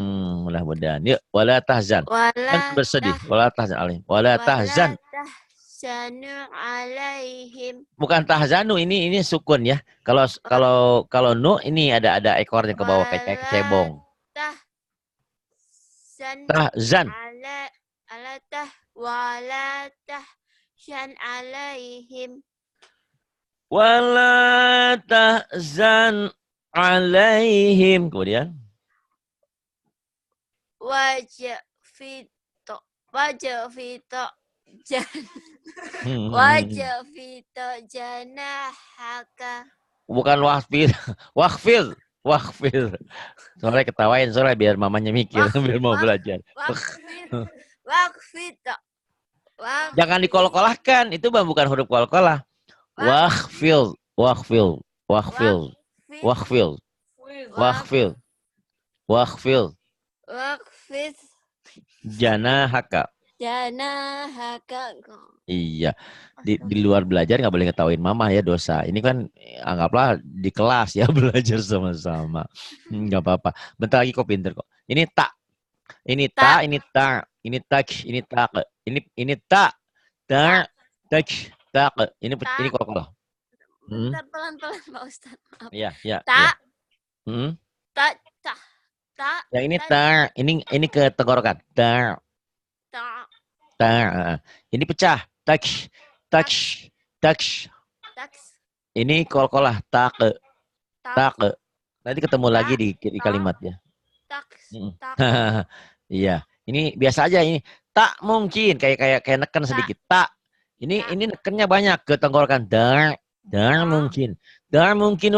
Mudah-mudahan. Yuk, wala tahzan. Kan bersedih. Wala tahzan alaihim. Wala tahzan. Tahzanu alaihim. Bukan tahzanu, ini sukun ya. Kalau nu ini ada ekornya ke bawah kayak cebong. Tahzan. Wala tahzan alaihim. Wala tahzan alaihim. Kemudian wajah fito janahaka. Bukan wahfil. Soalnya ketawain soalnya biar mamanya mikir biar mau belajar. Waqfito. Jangan dikolkolahkan, itu bukan huruf kolkolah. Wahfil. Janahaka. Iya. Di luar belajar nggak boleh ngetawain mama ya, dosa. Ini kan anggaplah di kelas ya belajar sama-sama. Nggak apa-apa. Bentar lagi kok pinter kok. Ini tak. Ini tak. Ini tak. Ini tak. Ini tak. Ini tak. Tak. Tak. Ini kolkolah. Bentar pelan-pelan Pak Ustadz. Iya. Tak. Ya. Tak. Yang ini tak. Ini ke tenggorokan. Tak. Ini pecah. Tak. Ini kolkolah. Tak. Nanti ketemu lagi di kalimatnya. Iya. Ini biasa aja ini. Tak mungkin kayak neken sedikit. Tak. Ini nekennya banyak ke tenggorokan. Dar mungkin. Dar mungkin.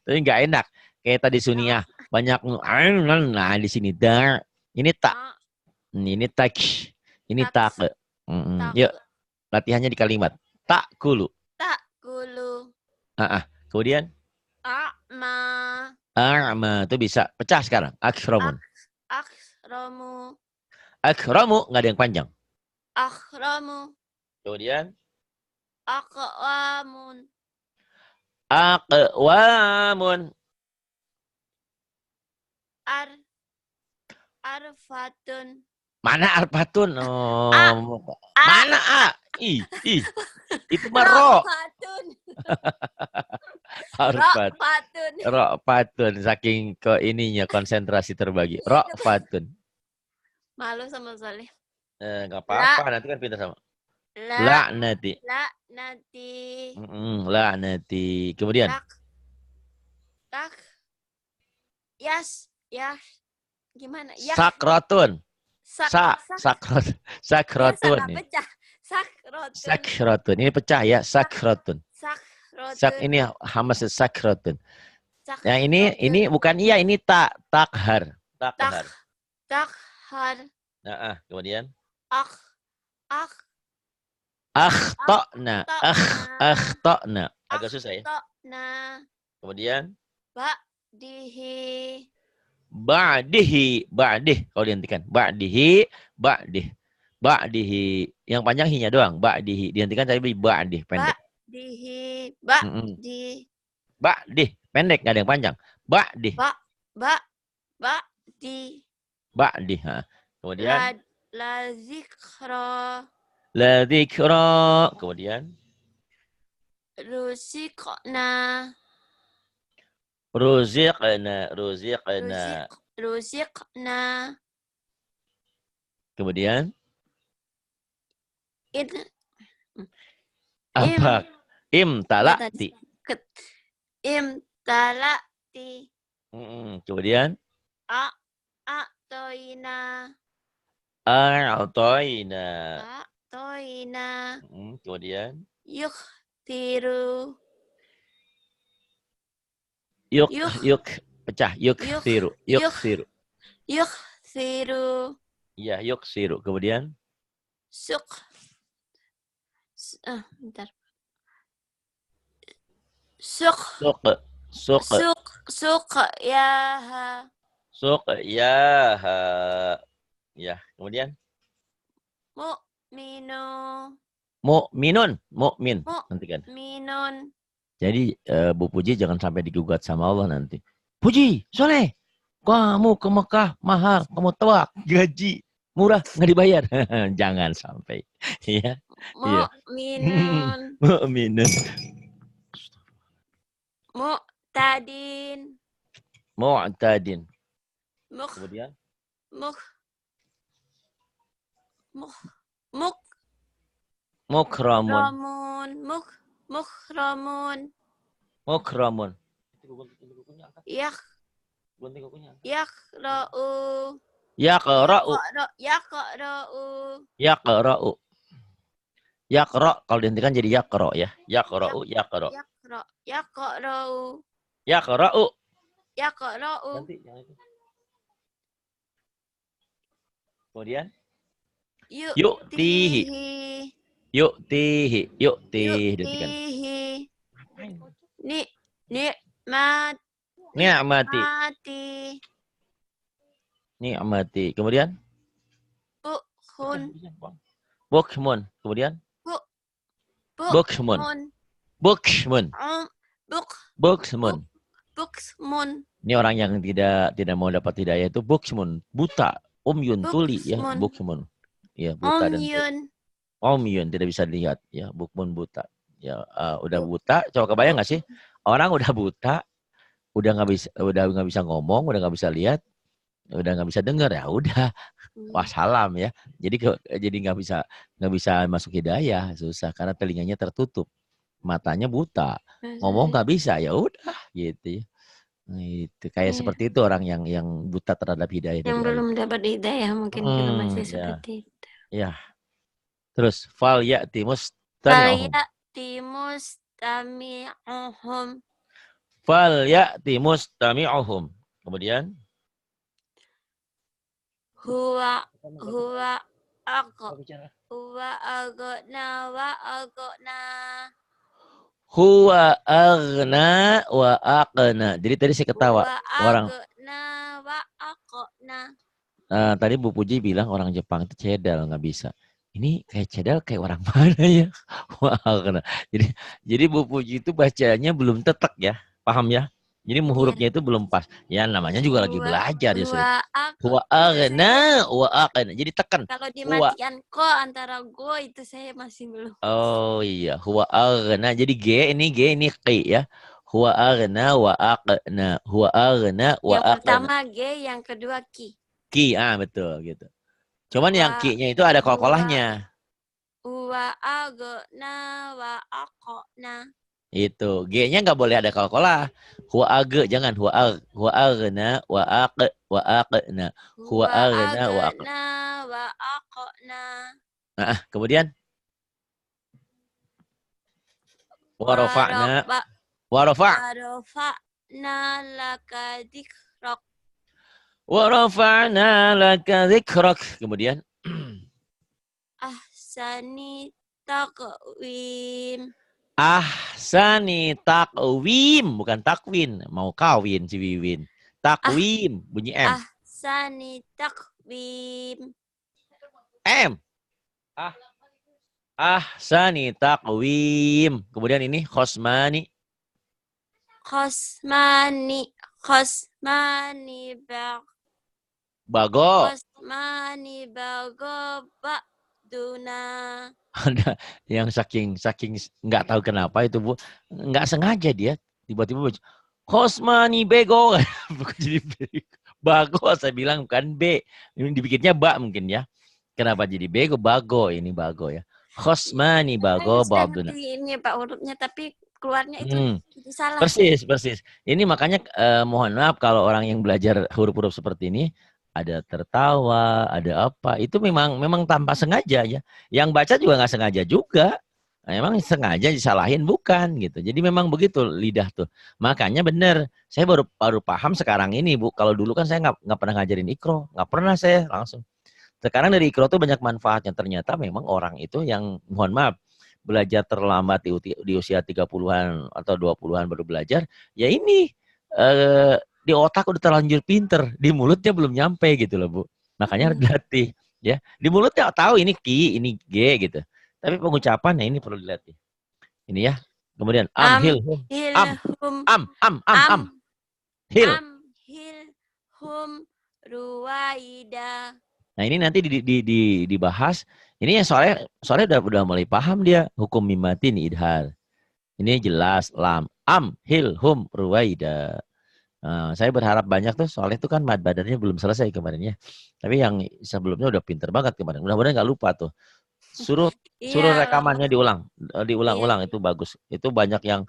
Tapi nggak enak. Kayak tadi Sunia banyak. Nah di sini dar. Ini tak. Ini tak. Ini tak. Yuk, latihannya di kalimat. Tak kulu. Kemudian? A'ma. Itu bisa. Pecah sekarang. Akramun. Akramu. Nggak ada yang panjang. Akramu. Kemudian? Aqwamun. Arfatun. Mana arfatun? Mana a? Itu mero. Rokfatun. Saking ke ininya konsentrasi terbagi. Rokfatun. Malu sama Soleh. Nggak apa-apa. Nanti kan pintar sama. La'nati. La'nati. Kemudian? Gimana? Sakratun. Sakratun. Sakratun. Ini pecah ya. Sakratun. Ini hamas sakratun. Yang ini bukan iya, ini takhar. Takhar. Nah, kemudian? Akhta'na. Agak susah ya. Kemudian? Ba'dih. Kalau dihentikan. Ba'dih. Yang panjang hinya doang. Ba'dih. Dihentikan tapi ba'dih. Pendek. Ba'dih. Pendek. Nggak ada yang panjang. Ba'di. Ba'di. Ba'di. Ha. Kemudian. La zikra. La dzikra. Kemudian. Ruziqna. Ruziqna. Ruziqna. Ruziqna. Kemudian. In. Apa? Imtala'ti. Imtala'ti. Kemudian. A'toina. A'toina. A'toina. Kemudian. Yukhtiru. Yuk. Pecah. Yukthiru. Yukthiru. Yukthiru. Iya, yuksiru. Kemudian. Bentar. Suk yaha. Suk yaha. Ya, kemudian. Mu'minu. Mu'minun. Mu'min. Nanti kan. Minun. Jadi Bu Puji jangan sampai digugat sama Allah nanti. Puji, Soleh, kamu ke Mekah mahal, kamu tua, gaji murah, nggak dibayar. Jangan sampai. Ya. Mu'minun. Mu'minun. Mu'tadin. Mu'tadin. Kemudian. Mukramun. Mukramun. Yaqra'u. Yaqra'u. Yaqra'u. Yaqra kalau dihentikan jadi yaqra ya. Yaqra'u. Yaqra. Yaqra'u. Yaqra'u. Yaqra'u. Nanti yang itu. Kemudian. Yu'tihi. Yu'tihi. Yu'tihi. Dihentikan. Ni'mati. Ni'mati. Kemudian. Bukhmun. Kemudian. Bukhmun. Bukhmun. Bukhmun. Ini orang yang tidak mau dapat hidayah itu bukhmun, buta, umyun, tuli ya, bukhmun. Ya, buta dan tuli. Umyun tidak bisa lihat ya, bukhmun buta. Ya, udah buta, coba kebayang nggak sih? Orang udah buta, udah nggak bisa ngomong, udah nggak bisa lihat, udah nggak bisa dengar ya, udah wassalam ya. Jadi nggak bisa masuk hidayah, susah karena telinganya tertutup, matanya buta, ngomong nggak bisa, ya udah gitu ya. Nah, itu kayak seperti itu orang yang buta terhadap hidayah. Yang belum dapat hidayah mungkin juga masih seperti itu. Ya. Terus fal ya'ti mustami'uhum. Fal ya'ti mustami'uhum. Kemudian huwa aghna wa aghna. Huwa aghna wa aqna. Jadi tadi saya ketawa. Orang tadi Bu Puji bilang orang Jepang itu cedal, nggak bisa. Ini kayak cedal kayak orang mana ya? Wa aghna. Jadi Bu Puji itu bacanya belum tetek ya. Paham ya? Jadi hurufnya itu belum pas. Ya namanya juga lagi belajar ya sudah. Huwa aghna wa aqna. Jadi tekan. Kalau dimatikan ko antara go itu saya masih belum. Oh iya, huwa aghna. Jadi G ini qi ya. Huwa aghna wa aqna. Huwa aghna wa aqna. Yang pertama G, yang kedua ki. Ki, betul gitu. Cuman yang ki-nya itu ada kolkolahnya. Huwa aghna wa aqna. Itu G-nya nggak boleh ada kolkolah. Huwa ag, jangan huwa aghna wa aqna. Huwa aghna wa aqna. Nah, kemudian wa rafa'na laka dzikrak. Wa rafa'na laka dzikrak. Kemudian ahsani taqwim. Ahsani takwim, bukan takwin, mau kawin si Wiwin. Takwim, bunyi M. Ahsani takwim. M. Ahsani takwim. Kemudian ini khosmani. khosmani Bago. khosmani bago ba'duna. Ada yang saking nggak tahu kenapa itu Bu, nggak sengaja dia tiba-tiba Hosmani bego. Bukan jadi bego. Bago saya bilang bukan B. Ini dibikinnya ba mungkin ya. Kenapa jadi bego? Bago ini bago ya. Hosmani bago Saya babduna. ngerti ini Pak hurufnya tapi keluarnya itu salah. Persis. Ini makanya mohon maaf kalau orang yang belajar huruf-huruf seperti ini ada tertawa, ada apa, itu memang tanpa sengaja ya. Yang baca juga nggak sengaja juga. Nah, emang sengaja disalahin bukan gitu. Jadi memang begitu lidah tuh. Makanya benar. Saya baru paham sekarang ini Bu. Kalau dulu kan saya nggak pernah ngajarin ikro, nggak pernah saya langsung. Sekarang dari ikro tuh banyak manfaatnya. Ternyata memang orang itu yang mohon maaf belajar terlambat di usia 30-an atau 20-an baru belajar, ya ini di otak udah terlanjur pinter, di mulutnya belum nyampe gitu loh Bu. Makanya harus dilatih ya. Di mulutnya tahu ini ki, ini g gitu. Tapi pengucapannya ini perlu dilatih. Ini ya. Kemudian hil, hil. Hil, hum, ruwaida. Nah ini nanti dibahas. Ini ya soalnya udah mulai paham dia hukum mimatin idhar. Ini jelas lam hil, hum, ruwaida. Nah, saya berharap banyak tuh soalnya itu kan mad badannya belum selesai kemarin ya. Tapi yang sebelumnya udah pinter banget kemarin. Mudah-mudahan nggak lupa tuh. Suruh rekamannya diulang-ulang itu bagus. Itu banyak yang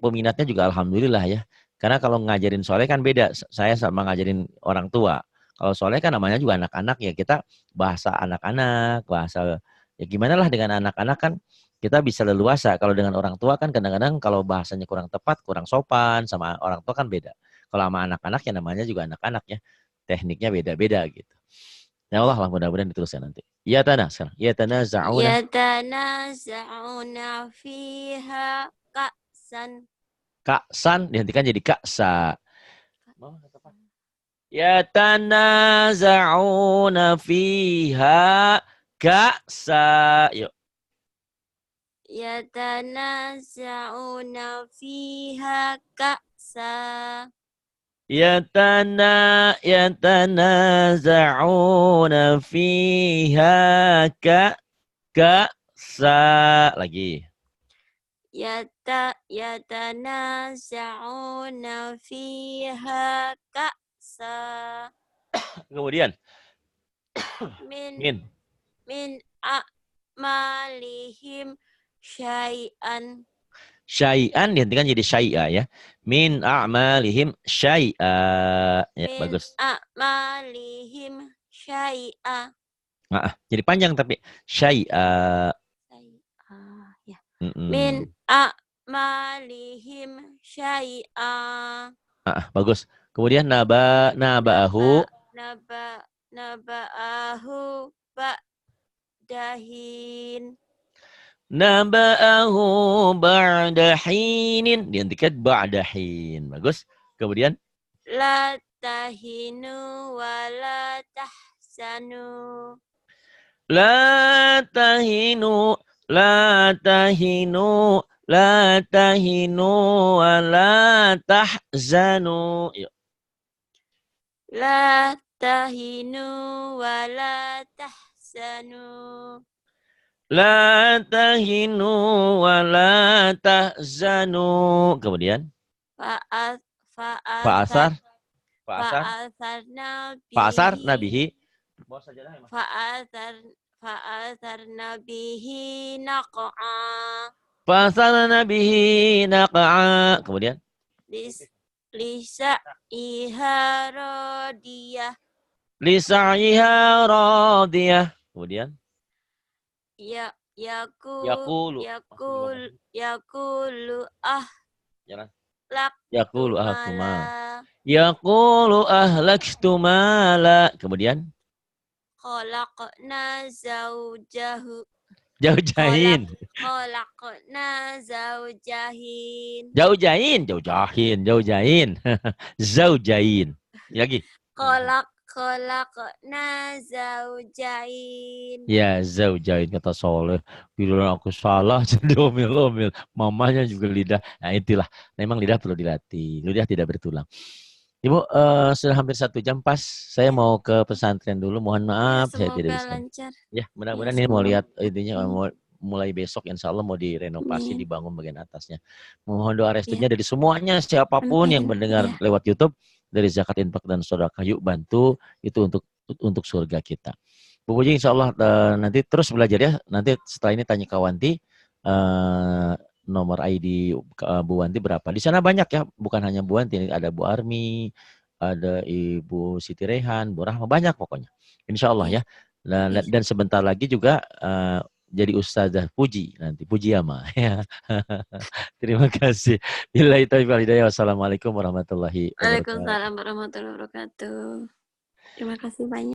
peminatnya juga alhamdulillah ya. Karena kalau ngajarin soleh kan beda. Saya sama ngajarin orang tua. Kalau soleh kan namanya juga anak-anak ya, kita bahasa anak-anak, bahasa ya gimana lah dengan anak-anak kan kita bisa leluasa. Kalau dengan orang tua kan kadang-kadang kalau bahasanya kurang tepat, kurang sopan sama orang tua kan beda. Kalau sama anak-anak ya namanya juga anak-anak ya. Tekniknya beda-beda gitu. Ya Allah lah mudah-mudahan diteruskan nanti. Ya tanah sekarang. Ya tanah za'una. Yatanaza'una fiha ka'san. Ka'san dihentikan jadi ka'sa. Yatanaza'una fiha ka'sa. Yuk. Yatanaza'una fiha ka'sa. Yatanaza'una fiha ka'sa. Lagi. Yatanaza'una fiha ka'sa. Kemudian. Min a'malihim syai'an. Syai'an dihentikan jadi syai'a ya. Min a'malihim syai'a. Ya, bagus. Min a'malihim syai'a. Jadi panjang tapi syai'a. Ya. Min a'malihim syai'a. Bagus. Kemudian naba'ahu ba'dahin. Naba'ahu ba'da hinin. Dihentikan ba'da hin. Bagus. Kemudian. La tahinu wa la tahzanu. La tahinu. La tahinu. La tahinu wa la tahzanu. Yuk. La tahinu wa la tahzanu. La tahinu wa la tahzanu. Kemudian Fa'asar nabihi Fa'asar nabihi naqa'a. Kemudian Lisa'iha radiyah. Lisa'iha radiyah. Kemudian Yakulu ahlaktu mala. Kemudian khalaqna zawjahu. Jaujahin. Khalaqna zawjahin. Jaujahin. Zaujain. Lagi. khalaqna zaujain. Ya, zaujain kata Soleh. Bila aku salah jadi omil-omil. Mamanya juga lidah. Nah itulah. Memang lidah perlu dilatih. Lidah tidak bertulang. Ibu, sudah hampir 1 jam pas. Saya Ya, mau ke pesantren dulu. Mohon ya maaf, saya tidak semoga bisa. lancar. Ya, Ya mudah-mudahan ini mau semoga. lihat intinya mulai besok insya Allah mau direnovasi, Amin. dibangun bagian atasnya. Mohon doa Ya, restunya dari semuanya, siapapun yang amin. mendengar Ya, lewat YouTube, dari zakat infak dan sedekah, yuk bantu itu untuk surga kita. Bu Puji insya Allah nanti terus belajar ya. Nanti setelah ini tanya Kawanti, nomor ID Bu Wanti berapa. Di sana banyak ya, bukan hanya Bu Wanti, ada Bu Armi, ada Ibu Siti Rehan, Bu Rahma, banyak pokoknya. Insya Allah ya. Dan sebentar lagi juga jadi Ustazah Puji nanti, Pujiyama. Ya. Terima kasih. Billahi taufiq wal hidayah. Wassalamualaikum warahmatullahi wabarakatuh. Waalaikumsalam warahmatullahi wabarakatuh. Terima kasih banyak.